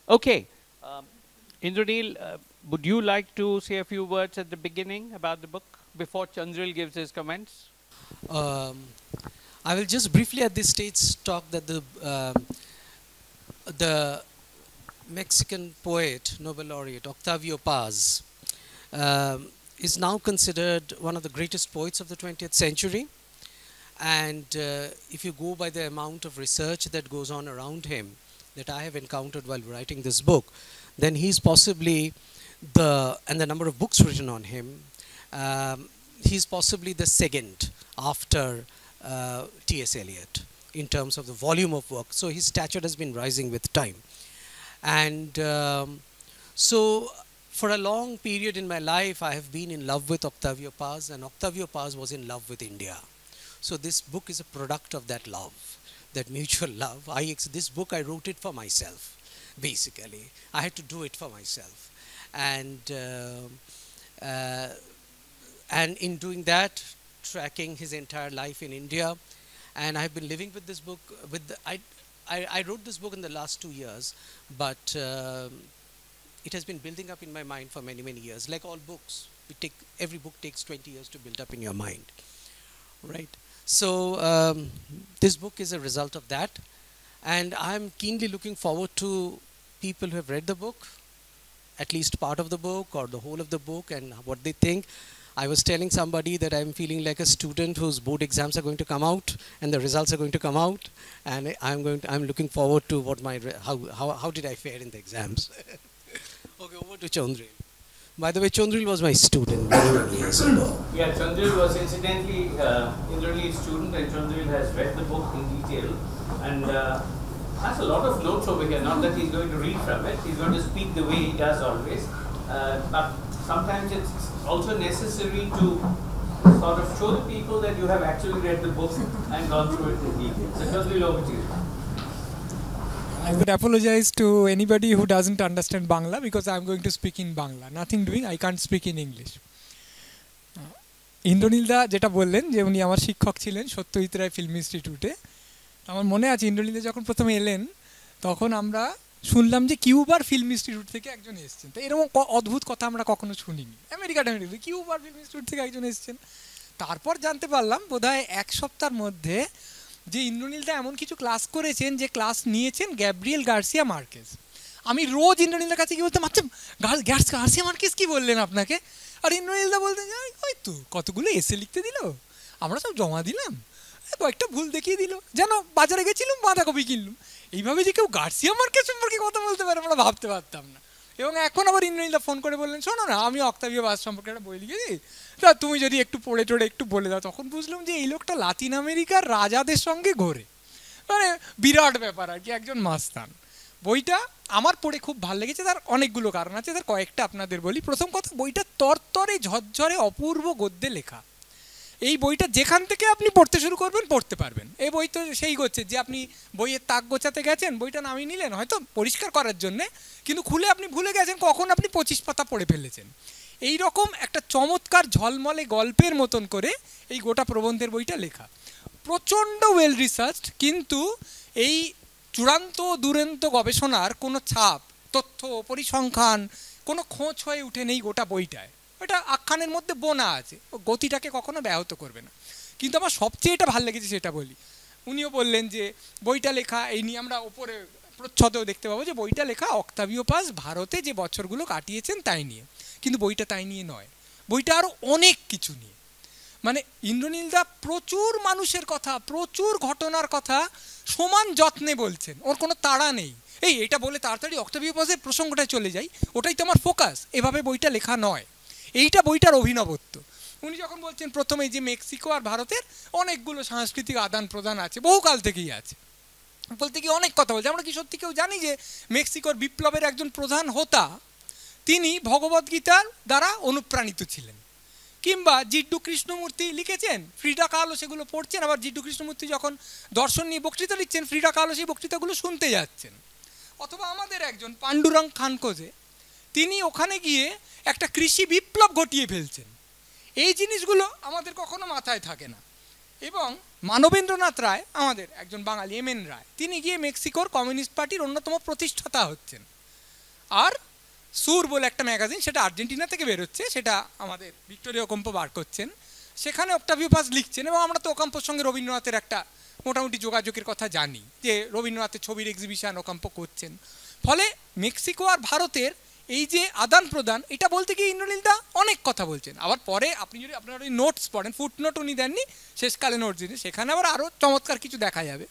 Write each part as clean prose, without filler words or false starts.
Okay. Um, Indranil, would you like to say a few words at the beginning about the book before Chandril gives his comments? Um, I will just briefly at this stage talk that the Mexican poet, Nobel laureate Octavio Paz, is now considered one of the greatest poets of the 20th century. And if you go by the amount of research that goes on around him, that I have encountered while writing this book, then he's possibly and the number of books written on him, he's possibly the second after T.S. Eliot in terms of the volume of work. So his stature has been rising with time. And so for a long period in my life, I have been in love with Octavio Paz, and Octavio Paz was in love with India. So this book is a product of that love, that mutual love. This book, I wrote it for myself, basically. I had to do it for myself. And in doing that, tracking his entire life in India, and I've been living with this book. I wrote this book in the last 2 years, but it has been building up in my mind for many, many years. Like all books, every book takes 20 years to build up in your mind, right? So this book is a result of that, and I'm keenly looking forward to people who have read the book, at least part of the book or the whole of the book, and what they think. I was telling somebody that I'm feeling like a student whose board exams are going to come out and the results are going to come out, and I'm looking forward to what how did I fare in the exams. Okay, over to Chandril. By the way, Chandril was my student many, many years ago. Yeah, Chandril was incidentally Indranil's student, and Chandril has read the book in detail and has a lot of notes over here. Not that he's going to read from it, he's going to speak the way he does always. But sometimes it's also necessary to sort of show the people that you have actually read the book and gone through it in detail. So Chandril, over to you. I would apologize to anybody who doesn't understand Bangla because I'm going to speak in Bangla. Nothing doing, I can't speak in English. Indranil দা যেটা বললেন যে উনি আমার শিক্ষক ছিলেন Satyajit Ray film ইনস্টিটিউটে। আমার মনে আছে ইন্দ্রনীল দা যখন প্রথমে এলেন তখন আমরা শুনলাম যে কিউবার ফিল্ম ইনস্টিটিউট থেকে একজন এসেছেন। তো এরকম অদ্ভুত কথা আমরা কখনো শুনিনি। আমেরিকা কিউবার ফিল্ম ইনস্টিটিউট থেকে একজন এসেছেন। তারপর জানতে পারলাম বোধহয় 1 সপ্তাহের মধ্যে যে ইন্দ্রনীল দা এমন কিছু ক্লাস করেছেন যে ক্লাস নিয়েছেন গ্যাব্রিয়েল গার্সিয়া মার্কেজ। আমি রোজ ইন্দ্রনীলদার কাছে গিয়ে বলতাম, আচ্ছা গার্সিয়া মার্কেজ কি বললেন আপনাকে? আর ইন্দ্রনীল দা বলতেন যে ওই তো কতগুলো এসে লিখতে দিল, আমরা সব জমা দিলাম, কয়েকটা ভুল দেখিয়ে দিল, যেন বাজারে গেছিলাম বাঁধাকপি কিনলাম। এইভাবে যে কেউ গার্সিয়া মার্কেজ সম্পর্কে কথা বলতে পারে আমরা ভাবতে পারতাম না। এবং এখন আবার ইন্দ্রনীল দা ফোন করে বললেন, শোনো না আমি অক্তাভিও পাজ সম্পর্কে একটা বই লিখেছি, তা তুমি যদি একটু পড়ে টোড়ে একটু বলে দাও। তখন বুঝলাম যে এই লোকটা লাতিন আমেরিকার রাজাদের সঙ্গে ঘোরে, মানে বিরাট ব্যাপার আর কি, একজন মাস্তান। বইটা আমার পড়ে খুব ভালো লেগেছে, তার অনেকগুলো কারণ আছে, তার কয়েকটা আপনাদের বলি। প্রথম কথা, বইটা তরতরে ঝরঝরে অপূর্ব গদ্যে লেখা। এই বইটা যেখান থেকে আপনি পড়তে শুরু করবেন পড়তে পারবেন। এই বই তো সেই গোছে যে আপনি বইয়ের তাক গোছাতে গেছেন, বইটা নামিয়ে নিলেন হয়তো পরিষ্কার করার জন্যে, কিন্তু খুলে আপনি ভুলে গেছেন কখন আপনি 25 পাতা পড়ে ফেলেছেন। এই রকম একটা চমৎকার ঝলমলে গল্পের মতন করে এই গোটা প্রবন্ধের বইটা লেখা, প্রচণ্ড ওয়েল রিসার্চড, কিন্তু এই চূড়ান্ত দুরন্ত গবেষণার কোনো ছাপ, তথ্য, পরিসংখ্যান, কোনো খোঁজ হয়ে উঠে নেই গোটা বইটায়। ওটা আখ্যানের মধ্যে বোনা আছে, গতিটাকে কখনো ব্যাহত করবে না। কিন্তু আমার সবচেয়ে এটা ভালো লেগেছে সেটা বলি। উনিও বললেন যে বইটা লেখা, এই নিয়ে আমরা ওপরে প্রচ্ছদেও দেখতে পাবো যে বইটা লেখা অক্তাভিও পাজ ভারতে যে বছরগুলো কাটিয়েছেন তাই নিয়ে, কিন্তু বইটা তাই নিয়ে নয়, বইটা আরও অনেক কিছু নিয়ে। মানে ইন্দ্রনীল দা প্রচুর মানুষের কথা, প্রচুর ঘটনার কথা সমান যত্নে বলছেন, ওর কোনো তাড়া নেই। এটা বলে তাড়াতাড়ি অক্তাভিও পাজের প্রসঙ্গটায় চলে যাই, ওটাই তো আমার ফোকাস, এভাবে বইটা লেখা নয়। এইটা বইটার অভিনবত্ব। উনি যখন বলছেন প্রথমে যে মেক্সিকো আর ভারতের অনেকগুলো সাংস্কৃতিক আদান প্রদান আছে, বহুকাল থেকেই আছে, বলতে কি অনেক কথা বলছে। আমরা কি সত্যি কেউ জানি যে মেক্সিকোর বিপ্লবের একজন প্রধান হোতা তিনি ভগবদ্গীতার দ্বারা অনুপ্রাণিত ছিলেন? কিংবা জিড্ডু কৃষ্ণমূর্তি লিখেছেন, ফ্রিডা কালো সেগুলো পড়ছেন, আবার জিড্ডু কৃষ্ণমূর্তি যখন দর্শন নিয়ে বক্তৃতা লিখছেন ফ্রিডা কালো সেই বক্তৃতাগুলো শুনতে যাচ্ছেন। অথবা আমাদের একজন পাণ্ডুরং খানকোজে, তিনি ওখানে গিয়ে একটা কৃষি বিপ্লব ঘটিয়ে ফেলছেন। এই জিনিসগুলো আমাদের কখনো মাথায় থাকে না। এবং মানবেন্দ্রনাথ রায়, আমাদের একজন বাঙালি, এম এন রায়, তিনি গিয়ে মেক্সিকোর কমিউনিস্ট পার্টির অন্যতম প্রতিষ্ঠাতা হচ্ছেন। আর সুর বলে একটা ম্যাগাজিন, সেটা আর্জেন্টিনা থেকে বেরোচ্ছে, সেটা আমাদের ভিক্টোরিয়া ওকাম্পো বার করছেন। সেখানে অক্টাভিও পাজ লিখছেন, এবং আমরা তো ওকাম্পোর সঙ্গে রবীন্দ্রনাথের একটা মোটামুটি যোগাযোগের কথা জানি, যে রবীন্দ্রনাথের ছবির এক্সিবিশন ওকাম্পো করছেন। ফলে মেক্সিকো আর ভারতের এই যে আদান প্রদান, এটা বলতে গিয়ে ইন্দ্রনীলদা অনেক কথা বলছেন। আবার পরে আপনি যদি আপনার ওই নোটস পড়েন, ফুট নোট উনি দেননি, শেষকালে নোট দিন, সেখানে আবার আরও চমৎকার কিছু দেখা যাবে।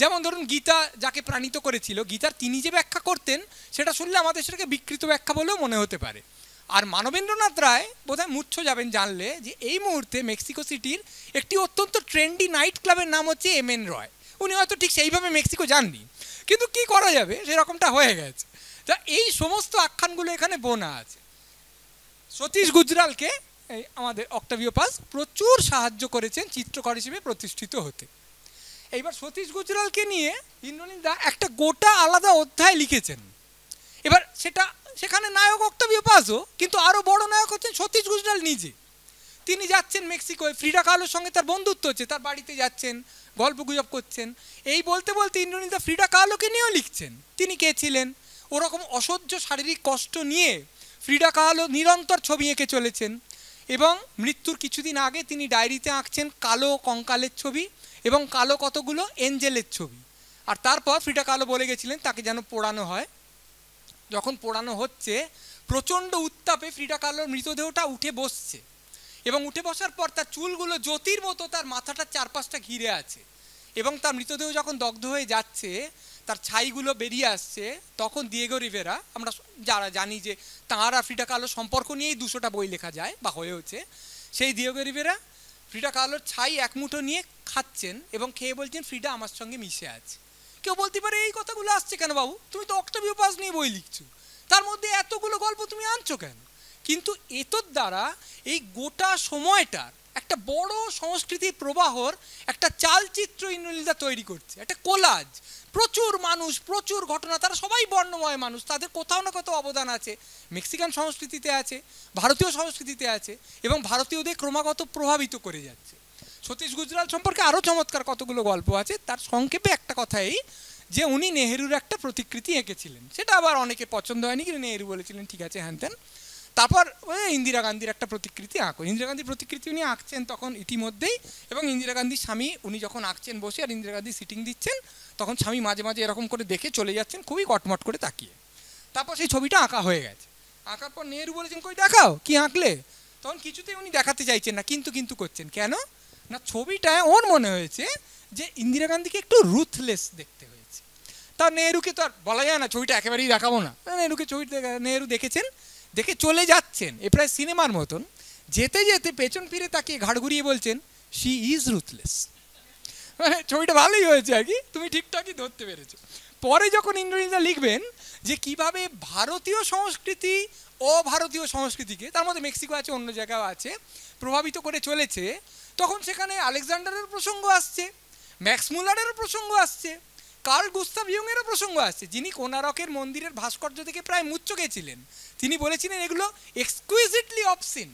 যেমন ধরুন গীতা যাকে প্রাণিত করেছিল, গীতার তিনি যে ব্যাখ্যা করতেন সেটা শুনলে আমাদের সেটাকে বিকৃত ব্যাখ্যা বলেও মনে হতে পারে। আর মানবেন্দ্রনাথ রায় বোধহয় মূর্ছ যাবেন জানলে যে এই মুহূর্তে মেক্সিকো সিটির একটি অত্যন্ত ট্রেন্ডি নাইট ক্লাবের নাম হচ্ছে এমএন রয়। উনি হয়তো ঠিক সেইভাবে মেক্সিকো যাননি, কিন্তু কি করা যাবে, সেরকমটা হয়ে গেছে। তা এই সমস্ত আখ্যানগুলো এখানে বোনা আছে। সতীশ গুজরালকে এই আমাদের অক্টাভিও পাজ প্রচুর সাহায্য করেছেন চিত্রকর হিসেবে প্রতিষ্ঠিত হতে। এইবার সতীশ গুজরালকে নিয়ে ইন্দ্রনীলদা একটা গোটা আলাদা অধ্যায় লিখেছেন। এবার সেখানে নায়ক অক্টাভিও পাজও, কিন্তু আরও বড় নায়ক হচ্ছেন সতীশ গুজরাল নিজে। তিনি যাচ্ছেন মেক্সিকোয়, ফ্রিডা কালোর সঙ্গে তার বন্ধুত্ব হচ্ছে, তার বাড়িতে যাচ্ছেন, গল্প গুজব করছেন। এই বলতে বলতে ইন্দ্রনীলদা ফ্রিডা কালোকে নিয়েও লিখছেন, তিনি কে ছিলেন, ওরকম অসহ্য শারীরিক কষ্ট নিয়ে ফ্রিডা কালো নিরন্তর ছবি এঁকে চলেছেন। এবং মৃত্যুর কিছুদিন আগে তিনি ডায়েরিতে আঁকছেন কালো কঙ্কালের ছবি এবং কালো কতগুলো এঞ্জেলের ছবি। আর তারপর ফ্রিডা কালো বলে গেছিলেন তাকে যেন পোড়ানো হয়। যখন পোড়ানো হচ্ছে, প্রচণ্ড উত্তাপে ফ্রিডা কালোর মৃতদেহটা উঠে বসছে, এবং উঠে বসার পর তার চুলগুলো জ্যোতির মতো তার মাথাটার চারপাশটা ঘিরে আছে, এবং তার মৃতদেহ যখন দগ্ধ হয়ে যাচ্ছে, তার ছাইগুলো বেরিয়ে আসছে, তখন দিয়েগো রিভেরা, আমরা যারা জানি যে তাঁর আর ফ্রিডা কালোর সম্পর্ক নিয়েই 200টা বই লেখা যায় বা হয়েওছে, সেই দিয়েগো রিভেরা ফ্রিডা কালোর ছাই এক মুঠো নিয়ে খাচ্ছেন এবং খেয়ে বলছেন ফ্রিডা আমার সঙ্গে মিশে আছে। কেউ বলতে পারে এই কথাগুলো আসছে কেন বাবু, তুমি তো অক্টাভিও পাজ নিয়ে বই লিখছো, তার মধ্যে এতগুলো গল্প তুমি আনছো কেন? কিন্তু এতর দ্বারা এই গোটা সময়টার একটা বড় সংস্কৃতির প্রবাহর একটা চালচিত্র ইন্দ্রনীলদা তৈরি করছে, একটা কোলাজ। প্রচুর মানুষ, প্রচুর ঘটনা, তারা সবাই বর্ণময় মানুষ, তাদের কোথাও না কোথাও অবদান আছে, মেক্সিকান সংস্কৃতিতে আছে, ভারতীয় সংস্কৃতিতে আছে, এবং ভারতীয়দের ক্রমাগত প্রভাবিত করে যাচ্ছে। সতীশ গুজরাল সম্পর্কে আরও চমৎকার কতগুলো গল্প আছে। তার সংক্ষেপে একটা কথা এই যে উনি নেহেরুর একটা প্রতিকৃতি এঁকেছিলেন, সেটা আবার অনেকে পছন্দ হয়নি, কিন্তু নেহেরু বলেছিলেন ঠিক আছে হ্যান ত্যান। তারপর ইন্দিরা গান্ধীর একটা প্রতিকৃতি আঁকো, ইন্দিরা গান্ধীর প্রতিকৃতি উনি আঁকছেন তখন ইতিমধ্যেই, এবং ইন্দিরা গান্ধীর স্বামী উনি যখন আঁকছেন বসে আর ইন্দিরা গান্ধী সিটিং দিচ্ছেন, তখন স্বামী মাঝে মাঝে এরকম করে দেখে চলে যাচ্ছেন খুবই কটমট করে তাকিয়ে। তারপর সেই ছবিটা আঁকা হয়ে গেছে। আঁকার পর নেহেরু বলেছেন কই দেখাও কি আঁকলে, তখন কিছুতেই উনি দেখাতে চাইছেন না, কিন্তু করছেন কেন না, ছবিটায় ওর মনে হয়েছে যে ইন্দিরা গান্ধীকে একটু রুথলেস দেখতে হয়েছে। তা নেহেরুকে তো আর বলা যায় না ছবিটা একেবারেই দেখাবো না, নেহেরু দেখেছেন, দেখে চলে যাচ্ছেন, এ প্রায় সিনেমার মতন, যেতে যেতে পেছন ফিরে তাকিয়ে ঘাড় ঘুরিয়ে বলছেন শি ইজ রুথলেস। মানে ছবিটা ভালোই হয়েছে আর কি, তুমি ঠিকঠাকই ধরতে পেরেছো। পরে যখন ইন্দ্রনীলদা লিখবেন যে কিভাবে ভারতীয় সংস্কৃতি ও ভারতীয় সংস্কৃতিকে, তার মধ্যে মেক্সিকো আছে অন্য জায়গাও আছে, প্রভাবিত করে চলেছে, তখন সেখানে আলেকজান্ডারের প্রসঙ্গ আসছে, ম্যাক্স মুলারের প্রসঙ্গ আসছে, কার্ল গুস্তাভ ইয়ুংয়েরও প্রসঙ্গ আসছে, যিনি কোনারকের মন্দিরের ভাস্কর্য থেকে প্রায় মুচ্চকে ছিলেন। তিনি বলেছিলেন এগুলো এক্সকুইজিটলি অবসিন,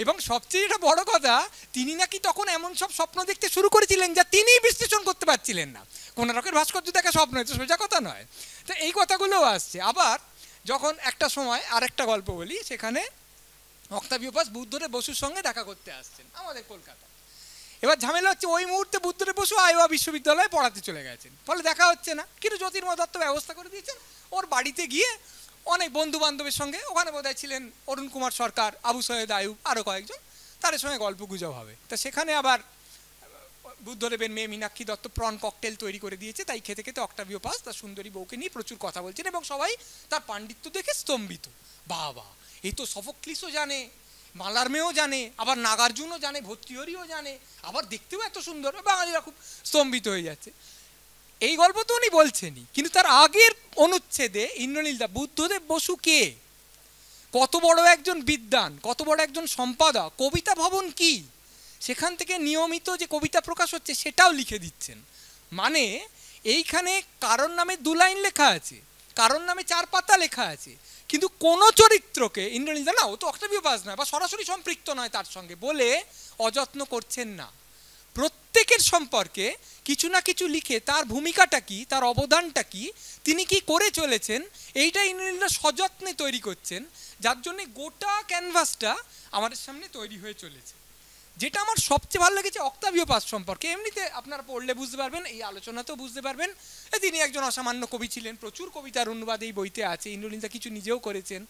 এবং সবচেয়ে যেটা বড় কথা, তিনি নাকি তখন এমন সব স্বপ্ন দেখতে শুরু করেছিলেন যা তিনিই বিশ্লেষণ করতে পারছিলেন না। কোনারকের ভাস্কর্য দেখা স্বপ্ন, এটা সোজা কথা নয়। তো এই কথাগুলোও আসছে। আবার যখন একটা সময় আরেকটা গল্প বলি, সেখানে অক্টাভিও পাজ বুদ্ধদেব বসুর সঙ্গে দেখা করতে আসছেন আমাদের কলকাতায়। এবার ঝামেলা হচ্ছে ওই মুহূর্তে বুদ্ধদেব বসু আইওয়া বিশ্ববিদ্যালয়ে পড়াতে চলে গেছেন, ফলে দেখা হচ্ছে না, কিন্তু জ্যোতির্ময় দত্ত ব্যবস্থা করে দিয়েছেন ওর বাড়িতে গিয়ে অনেক বন্ধু বান্ধবের সঙ্গে, ওখানে বোধহয় ছিলেন অরুণ কুমার সরকার, আবু সৈয়দ আয়ুব, আরও কয়েকজন, তাদের সঙ্গে গল্প গুজব হবে। তা সেখানে আবার বুদ্ধদেবের মেয়ে মীনাক্ষী দত্ত প্রন ককটেল তৈরি করে দিয়েছে, তাই খেতে খেতে অক্টাভিও পাজ তার সুন্দরী বউকে নিয়ে প্রচুর কথা বলছেন, এবং সবাই তার পাণ্ডিত্য দেখে স্তম্ভিত। বাবা, এই তো সফোক্লিসও জানে, মালার্মেও জানে, আবার নাগার্জুনও জানে, ভর্তৃহরিও জানে, আবার দেখতেও এত সুন্দর, বাঙালিরা খুব স্তম্ভিত হয়ে যাচ্ছে। এই গল্প তো উনি বলছেনই, কিন্তু তার আগের অনুচ্ছেদে ইন্দ্রনীলদা বুদ্ধদেব বসু কে, কত বড় একজন বিদ্বান, কত বড় একজন সম্পাদক, কবিতা ভবন কি, সেখান থেকে নিয়মিত যে কবিতা প্রকাশ হচ্ছে সেটাও লিখে দিচ্ছেন। মানে এইখানে কারণ নামে 2 লাইন লেখা আছে, কারণ নামে 4 পাতা লেখা আছে, কিন্তু কোনো চরিত্রকে ইন্দ্রনীলদা না, ও তো অক্টাভিও পাজ নয় বা সরাসরি সম্পৃক্ত নয় তার সঙ্গে বলে অযত্ন করছেন না। প্রত্যেকের সম্পর্কে কিছু না কিছু লিখে তার ভূমিকাটা কি, তার অবদানটা কি, তিনি কি করে চলেছেন, এইটা ইন্দ্রনীলদা সযত্নে তৈরি করছেন, যার জন্যে গোটা ক্যানভাসটা আমাদের সামনে তৈরি হয়ে চলেছে। যেটা আমার সবচেয়ে ভালো লেগেছে অক্টাভিও পাজ সম্পর্কে, এমনিতে আপনারা পড়লে বুঝতে পারবেন, এই আলোচনাতেও বুঝতে পারবেন, তিনি একজন অসামান্য কবি ছিলেন, প্রচুর কবিতার অনুবাদ এই বইতে আছে, ইন্দ্রনীলদা কিছু নিজেও করেছেন,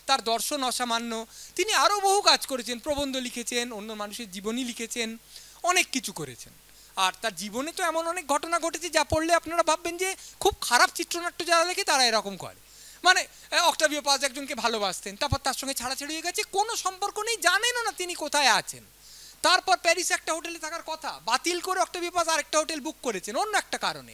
তার দর্শন অসামান্য, তিনি আরও বহু কাজ করেছেন, প্রবন্ধ লিখেছেন, অন্য মানুষের জীবনী লিখেছেন, অনেক কিছু করেছেন। আর তার জীবনে তো এমন অনেক ঘটনা ঘটেছে যা পড়লে আপনারা ভাববেন যে খুব খারাপ চিত্রনাট্য যারা লেখে তারা এরকম করে। মানে অক্টাভিও পাজ একজনকে ভালোবাসতেন, তারপর তার সঙ্গে ছাড়াছাড়ি হয়ে গেছে, কোনো সম্পর্ক নেই, জানেনও না তিনি কোথায় আছেন। তারপর প্যারিসে একটা হোটেলে থাকার কথা বাতিল করে অক্টাভিও পাজ আরেকটা হোটেল বুক করেছেন অন্য একটা কারণে।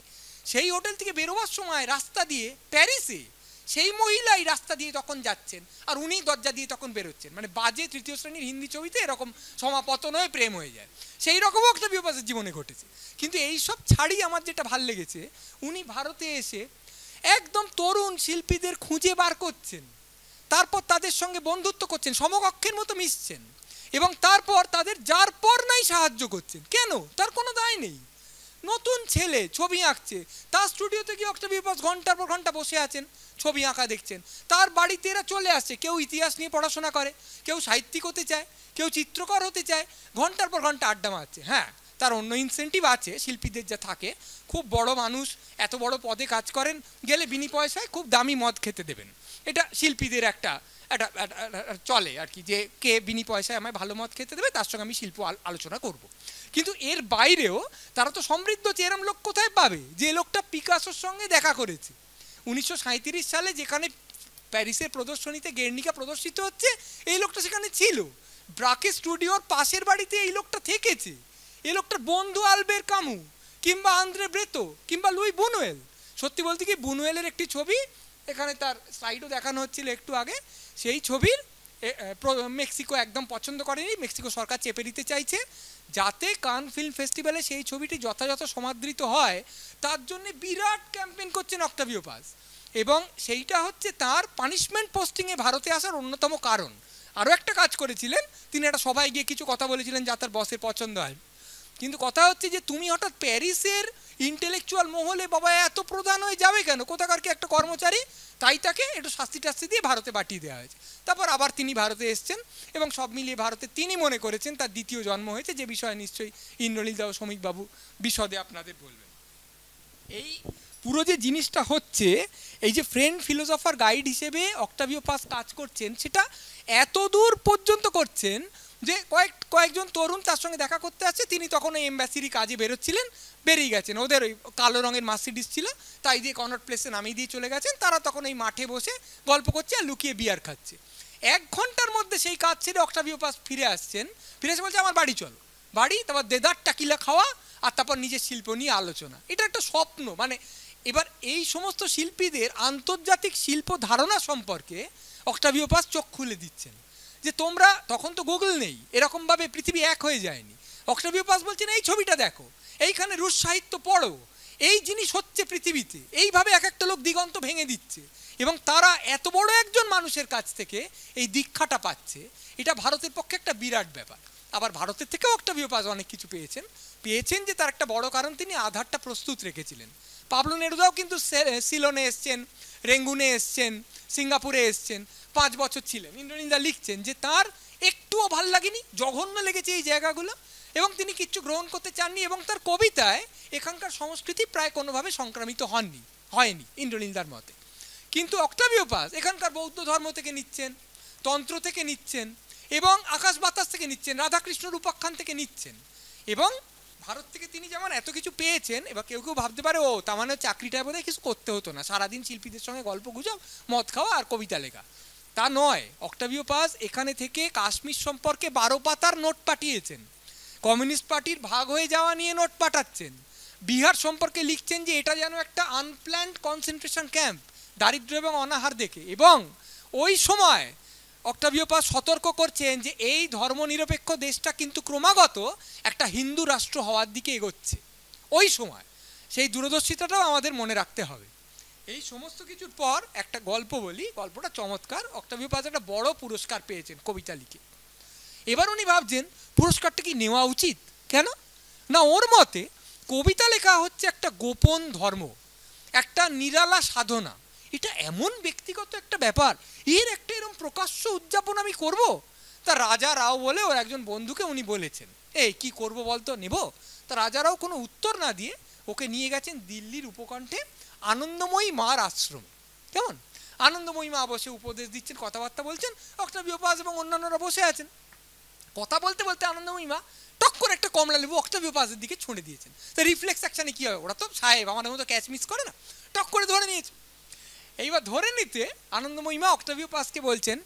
সেই হোটেল থেকে বেরোবার সময় রাস্তা দিয়ে প্যারিসে সেই মহিলাই রাস্তা দিয়ে তখন যাচ্ছেন আর উনি দরজা দিয়ে তখন বেরোচ্ছেন। মানে বাজে তৃতীয় শ্রেণীর হিন্দি ছবিতে এরকম সমাপতন হয়ে প্রেম হয়ে যায়, সেই রকমও অক্টাভিও পাজের জীবনে ঘটেছে। কিন্তু এইসব ছাড়ি আমার যেটা ভাল লেগেছে, উনি ভারতে এসে একদম তরুণ শিল্পীদের খুঁজে বার করছেন, তারপর তাদের সঙ্গে বন্ধুত্ব করছেন, সমকক্ষের মতো মিশছেন, এবং তারপর তাদের যার পর নাই সাহায্য করছেন। কেন? তার কোনো দায় নেই। নতুন ছেলে ছবি আঁকছে, তার স্টুডিওতে গিয়ে অক্টাভিও পাজ ঘন্টার পর ঘন্টা বসে আছেন, ছবি আঁকা দেখছেন। তার বাড়িতে এরা চলে আসছে, কেউ ইতিহাস নিয়ে পড়াশোনা করে, কেউ সাহিত্যিক হতে চায়, কেউ চিত্রকর হতে চায়, ঘন্টার পর ঘন্টা আড্ডা মারছে। হ্যাঁ, তার অন্য ইনসেন্টিভ আছে শিল্পীদের যা থাকে, খুব বড় মানুষ, এত বড় পদে কাজ করেন, গেলে বিনি পয়সায় খুব দামি মদ খেতে দেবেন, এটা শিল্পীদের একটা চলে আর কি, যে কে বিনি পয়সায় আমায় ভালো মদ খেতে দেবে তার সঙ্গে আমি শিল্প আলোচনা করব। কিন্তু এর বাইরেও তারা তো সমৃদ্ধ, এরম লোক কোথায় পাবে যে লোকটা পিকাসোর সঙ্গে দেখা করেছে 1937 সালে, যেখানে প্যারিসের প্রদর্শনীতে গের্নিকা প্রদর্শিত হচ্ছে, এই লোকটা সেখানে ছিল। ব্রাকে স্টুডিওর পাশের বাড়িতে এই লোকটা থেকেছে। এই লোকটার বন্ধু আলবের কামু কিংবা আন্দ্রে ব্রেতো কিংবা লুই বুনুয়েল। সত্যি বলতে কি, বুনুয়েলের একটি ছবি এখানে তার স্লাইডও দেখানো হচ্ছিল একটু আগে, সেই ছবির মেক্সিকো একদম পছন্দ করেনি, মেক্সিকো সরকার চেপে দিতে চাইছে, যাতে কান ফিল্ম ফেস্টিভ্যালে সেই ছবিটি যথাযথ সমাদৃত হয়, তার জন্য বিরাট ক্যাম্পেইন করছেন অক্টাভিও পাজ। এবং সেইটা হচ্ছে তার পানিশমেন্ট পোস্টিংয়ে ভারতে আসার অন্যতম কারণ। আরও একটা কাজ করেছিলেন, তিনি একটা সভায় গিয়ে কিছু কথা বলেছিলেন যা তার বসের পছন্দ হয়। কিন্তু কথা হচ্ছে যে তুমি হঠাৎ প্যারিসের ইন্টেলেকচুয়াল মহলে বাবা এত প্রধান হয়ে যাবে কেন, কোথাকার কি একটা কর্মচারী, তাই তাকে একটু শাস্তি টাস্তি দিয়ে ভারতে পাঠিয়ে দেওয়া হয়েছে। তারপর আবার তিনি ভারতে এসছেন এবং সব মিলিয়ে ভারতে তিনি মনে করেছেন তার দ্বিতীয় জন্ম হয়েছে, যে বিষয়ে নিশ্চয়ই ইন্দ্রনীলদা ও শ্রমিকবাবু বিশদে আপনাদের বলবেন। এই পুরো যে জিনিসটা হচ্ছে, এই যে ফ্রেন্ড ফিলোসফার গাইড হিসেবে অক্টাভিও পাজ কাজ করছেন, সেটা এত দূর পর্যন্ত করছেন যে কয়েকজন তরুণ তার সঙ্গে দেখা করতে আসছে, তিনি তখন ওই এম্বাসিরই কাজে বেরোচ্ছিলেন, বেরিয়ে গেছেন, ওদের ওই কালো রঙের মার্সিডিস ছিল, তাই দিয়ে কনট প্লেসে নামিয়ে দিয়ে চলে গেছেন। তারা তখন এই মাঠে বসে গল্প করছে আর লুকিয়ে বিয়ার খাচ্ছে। 1 ঘন্টার মধ্যে সেই কাজ ছেড়ে অক্টাভিও পাজ ফিরে আসছেন, ফিরে এসে বলছে আমার বাড়ি চলো, বাড়ি, তারপর দেদার টাকিলা খাওয়া, আর তারপর নিজের শিল্প নিয়ে আলোচনা। এটা একটা স্বপ্ন। মানে এবার এই সমস্ত শিল্পীদের আন্তর্জাতিক শিল্প ধারণা সম্পর্কে অক্টাভিও পাজ চোখ খুলে দিচ্ছেন, যে তোমরা, তখন তো গুগল নেই, এরকমভাবে পৃথিবী এক হয়ে যায়নি। অক্টাভিও পাজ বলছেন এই ছবিটা দেখো, এইখানে রুশ সাহিত্য পড়ো, এই জিনিস হচ্ছে পৃথিবীতে, এইভাবে এক একটা লোক দিগন্ত ভেঙে দিচ্ছে, এবং তারা এত বড় একজন মানুষের কাছ থেকে এই দীক্ষাটা পাচ্ছে। এটা ভারতের পক্ষে একটা বিরাট ব্যাপার। আবার ভারতের থেকেও অক্টাভিও পাজ অনেক কিছু পেয়েছেন যে তার একটা বড় কারণ তিনি আধারটা প্রস্তুত রেখেছিলেন। পাবলো নেরুদাও কিন্তু সিলনে এসছেন, রেঙ্গুনে এসছেন, সিঙ্গাপুরে এসছেন, 5 বছর ছিলেন। ইন্দ্রনীলদা লিখছেন যে তার একটুও ভাল লাগেনি, জঘন্য লেগেছে এই জায়গাগুলো, এবং তিনি কিচ্ছু গ্রহণ করতে চাননি, এবং তার কবিতায় এখানকার সংস্কৃতি প্রায় কোনোভাবে সংক্রামিত হয়নি ইন্দ্রনীলদার মতে। কিন্তু অক্টাভিও পাজ এখানকার বৌদ্ধ ধর্ম থেকে নিচ্ছেন, তন্ত্র থেকে নিচ্ছেন, এবং আকাশ বাতাস থেকে নিচ্ছেন, রাধাকৃষ্ণর উপাখ্যান থেকে নিচ্ছেন। এবং ভারত থেকে তিনি যেমন এত কিছু পেয়েছেন, এবার কেউ কেউ ভাবতে পারে ও তার মানে চাকরিটা বোধহয় কিছু করতে হতো না, সারাদিন শিল্পীদের সঙ্গে গল্প গুজব, মদ খাওয়া আর কবিতা লেখা। তা নয়, অক্টাভিও পাজ এখানে থেকে কাশ্মীর সম্পর্কে 12 পাতার নোট পাঠিয়েছেন, কমিউনিস্ট পার্টির ভাগ হয়ে যাওয়া নিয়ে নোট পাঠাচ্ছেন, বিহার সম্পর্কে লিখছেন যে এটা যেন একটা আনপ্ল্যান্ড কনসেন্ট্রেশন ক্যাম্প, দারিদ্র এবং অনাহার দেখে। এবং ওই সময় অক্টাভিও পাজ সতর্ক করছেন যে এই ধর্মনিরপেক্ষ দেশটা কিন্তু ক্রমাগত একটা হিন্দু রাষ্ট্র হওয়ার দিকে এগোচ্ছে। ওই সময় সেই দূরদর্শিতাটাও আমাদের মনে রাখতে হবে। এই সমস্ত কিছুর পর একটা গল্প বলি, গল্পটা চমৎকার। অক্টাভিও পাজ একটা বড় পুরস্কার পেয়েছেন কবিতা লিখে। এবার উনি ভাবছেন পুরস্কারটা কি নেওয়া উচিত, কেন? না, ওর মতে কবিতা লেখা হচ্ছে একটা গোপন ধর্ম, একটা নিরালা সাধনা। এটা এমন ব্যক্তিগত একটা ব্যাপার, এর একটা এরকম প্রকাশ্য উদযাপন আমি করব? তা রাজা রাও বলে ওর একজন বন্ধুকে উনি বলেছেন, এই কি করব বলতো, নেব? তা রাজা রাও কোনো উত্তর না দিয়ে ওকে নিয়ে গেছেন দিল্লির উপকণ্ঠে আনন্দময়ী মার আশ্রমে। কেমন আনন্দময়ী মা বসে উপদেশ দিচ্ছেন, কথাবার্তা বলছেন, অক্টাভিও পাজ এবং অন্যান্যরা বসে আছেন। কথা বলতে বলতে আনন্দময়ী মা টক করে একটা কমলা লেবু অক্টাভিও পাজের দিকে ছুঁড়ে দিয়েছেন। তো রিফ্লেক্স অ্যাকশনে কী হবে, ওরা তো সাহেব আমাদের মতো ক্যাচ মিস করে না, টক করে ধরে নিয়েছে। এইবার ধরে নিতে আনন্দময়ী মা অক্টাভিও পাজকে বলছেন,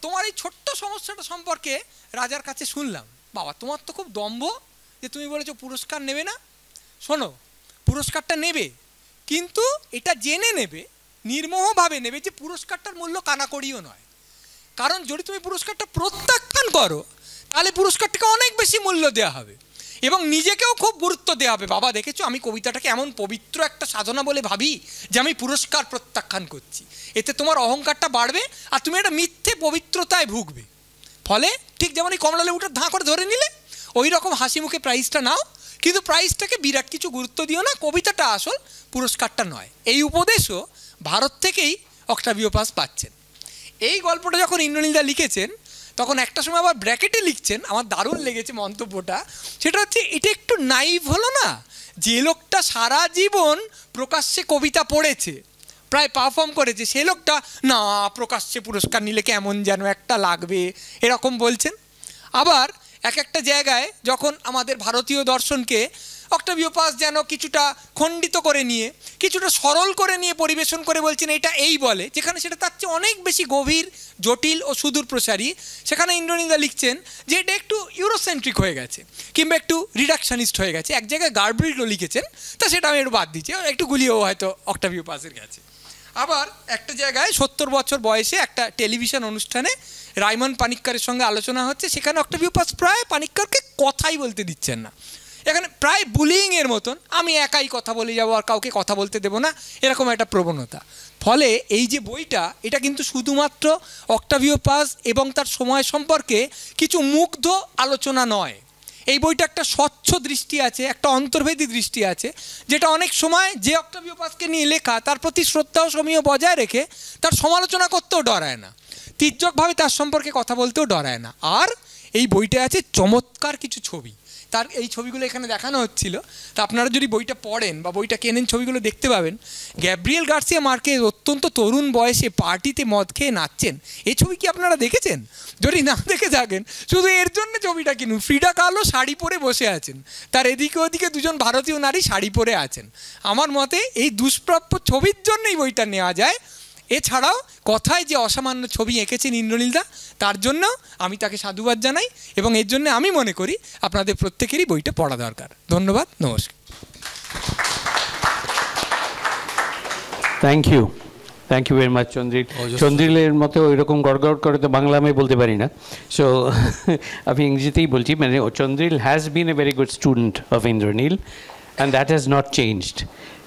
তোমার এই ছোট্ট সমস্যাটা সম্পর্কে রাজার কাছে শুনলাম। বাবা, তোমার তো খুব দম্ভ যে তুমি বলেছো পুরস্কার নেবে না। শোনো, পুরস্কারটা নেবে, কিন্তু এটা জেনে নেবে, নির্মোহভাবে নেবে যে পুরস্কারটার মূল্য কানাকড়িও নয়। কারণ যদি তুমি পুরস্কারটা প্রত্যাখ্যান করো তাহলে পুরস্কারটাকে অনেক বেশি মূল্য দেওয়া হবে এবং নিজেকেও খুব গুরুত্ব দেওয়া হবে। বাবা, দেখেছো আমি কবিতাটাকে এমন পবিত্র একটা সাধনা বলে ভাবি যে আমি পুরস্কার প্রত্যাখ্যান করছি। এতে তোমার অহংকারটা বাড়বে আর তুমি একটা মিথ্যে পবিত্রতায় ভুগবে। ফলে ঠিক যেমন এই কমলা লেবুটা ধাঁ করে ধরে নিলে, ওই রকম হাসি মুখে প্রাইজটা নাও, কিন্তু প্রাইজটাকে বিরাট কিছু গুরুত্ব দিও না, কবিতাটা আসল, পুরস্কারটা নয়। এই উপদেশও ভারত থেকেই অক্টাভিও পাজ পাচ্ছেন। এই গল্পটা যখন ইন্দ্রনীলদা লিখেছেন তখন একটা সময় আবার ব্র্যাকেটে লিখছেন, আমার দারুণ লেগেছে মন্তব্যটা। সেটা হচ্ছে, এটা একটু নাইভ হলো না? যে লোকটা সারা জীবন প্রকাশ্যে কবিতা পড়েছে, প্রায় পারফর্ম করেছে, সে লোকটা না প্রকাশ্যে পুরস্কার নিলে কেমন যেন একটা লাগবে এরকম বলছেন। আবার এক একটা জায়গায় যখন আমাদের ভারতীয় দর্শনকে অক্টাভিও পাজ যেন কিছুটা খণ্ডিত করে নিয়ে, কিছুটা সরল করে নিয়ে পরিবেশন করে বলছেন এটা এই বলে, যেখানে সেটা তার চেয়ে অনেক বেশি গভীর, জটিল ও সুদূর প্রসারী, সেখানে ইন্দ্রনীলদা লিখছেন যে এটা একটু ইউরোসেন্ট্রিক হয়ে গেছে কিংবা একটু রিডাকশনিস্ট হয়ে গেছে। এক জায়গায় গার্বরিলও লিখেছেন, তা সেটা আমি একটু বাদ দিচ্ছি, একটু গুলিয়েও হয়তো অক্টাভিও পাজের গেছে। আবার একটা জায়গায় 70 বছর বয়সে একটা টেলিভিশন অনুষ্ঠানে রাইমন পানিক্করের সঙ্গে আলোচনা হচ্ছে, সেখানে অক্টাভিও পাজ প্রায় পানিক্করকে কথাই বলতে দিচ্ছেন না, এখানে প্রায় বুলিংয়ের মতন, আমি একাই কথা বলে যাবো আর কাউকে কথা বলতে দেবো না, এরকম একটা প্রবণতা। ফলে এই যে বইটা, এটা কিন্তু শুধুমাত্র অক্টাভিও পাজ এবং তার সময় সম্পর্কে কিছু মুগ্ধ আলোচনা নয়। এই বইটা একটা স্বচ্ছ দৃষ্টি আছে, একটা অন্তর্ভেদী দৃষ্টি আছে, যেটা অনেক সময় যে অক্টাভিও পাজকে নিয়ে লেখা তার প্রতি শ্রদ্ধা ও সমীহ বজায় রেখে তার সমালোচনা করতেও ডরায় না, তির্যকভাবে তার সম্পর্কে কথা বলতেও ডরায় না। আর এই বইটা আছে চমৎকার কিছু ছবি, তার এই ছবিগুলো এখানে দেখানো হচ্ছিল। তা আপনারা যদি বইটা পড়েন বা বইটা কেনেন, ছবিগুলো দেখতে পাবেন। গ্যাব্রিয়েল গার্সিয়া মার্কেজ অত্যন্ত তরুণ বয়সে পার্টিতে মদ খেয়ে নাচছেন, এই ছবি কি আপনারা দেখেছেন? যদি না দেখে থাকেন, শুধু এর জন্য ছবিটা কিনুন। ফ্রিডা কালো শাড়ি পরে বসে আছেন, তার এদিকে ওদিকে দুজন ভারতীয় নারী শাড়ি পরে আছেন। আমার মতে এই দুষ্প্রাপ্য ছবির জন্যই বইটা নেওয়া যায়। এছাড়াও কথায় যে অসামান্য ছবি এঁকেছেন ইন্দ্রনীলদা, তার জন্য আমি তাকে সাধুবাদ জানাই এবং এর জন্য আমি মনে করি আপনাদের প্রত্যেকেরই বইটা পড়া দরকার। ধন্যবাদ, নমস্কার। Thank you, thank you very much Chandril. চন্দ্রিলের মতো ওইরকম গড়গড় করে তো বাংলা আমি বলতে পারি না, সো আমি ইংরেজিতেই বলছি। মানে Chandril has been a very good student of Indranil and that has not changed.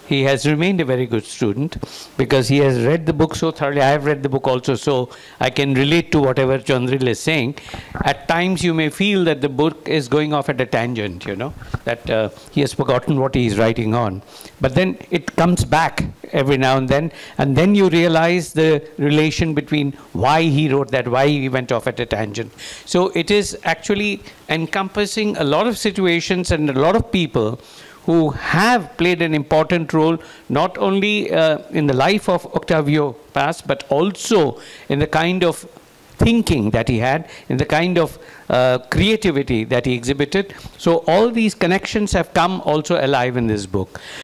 He has remained a very good student because he has read the book so thoroughly. I have read the book also, so I can relate to whatever Chandril is saying. At times you may feel that the book is going off at a tangent, you know, that he has forgotten what he is writing on. But then it comes back every now and then you realize the relation between why he wrote that, why he went off at a tangent. So it is actually encompassing a lot of situations and a lot of people who have played an important role, not only in the life of Octavio Paz, but also in the kind of thinking that he had, in the kind of creativity that he exhibited. So all these connections have come also alive in this book.